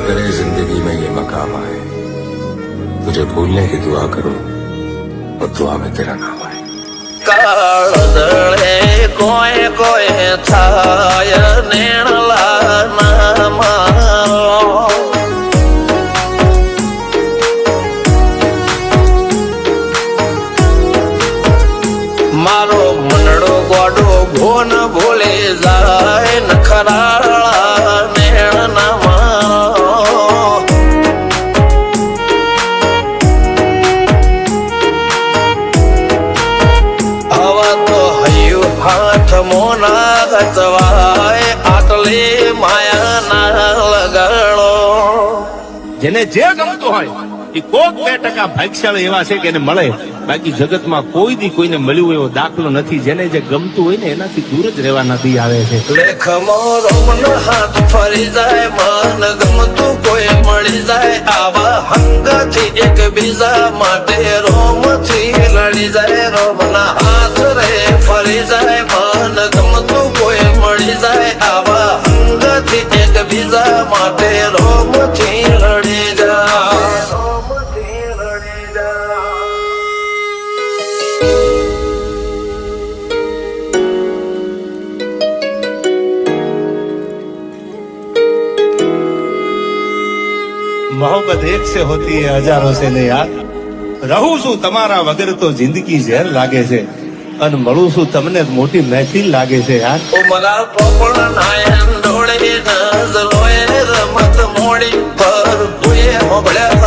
करे जिंदगी में ये मकाम आए, तुझे भूलने की दुआ करूं और दुआ में तेरा नाम आए। काळदळे कोय कोय थाय नेणला नामारो मारो मनडो गोडो भोन भूले जाय नखराळा नेण नामारो हवा तो हयु हाथ मोना गचवाय आटले माया ना लगाड़ो જેને જે ગમતું હોય એ કોક 2% ભાગ્યશાળી એવા છે કે એને મળે, બાકી જગતમાં કોઈ દી કોઈને મળ્યું એવો દાખલો નથી. જેને જે ગમતું હોય ને એનાથી દૂર જ રહેવા નથી આવે છે. લેખ મોરો મન હાથ ફરી જાય, મન ગમતું કોઈ મળી જાય, આવા હંગથી એક બીજા માટે રોમથી લડી જાય. રોમના હાથ રે ફરી જાય, મન ગમતું કોઈ મળી જાય, આવા હંગથી એક બીજા માટે રોમથી લડી જાય. રોમથી લડી જાય. मोहब्बत एक से होती है हजारों से नहीं यार. રહું છું તમારા વગર તો જિંદગી ઝેર લાગે છે, અને મળું છું તમને મોટી મહેફિલ લાગે છે યાર. ઉમરા પોપણ નાયન ડોળે નજરોએ રમત મોડી પર ભૂએ મોગળ્યા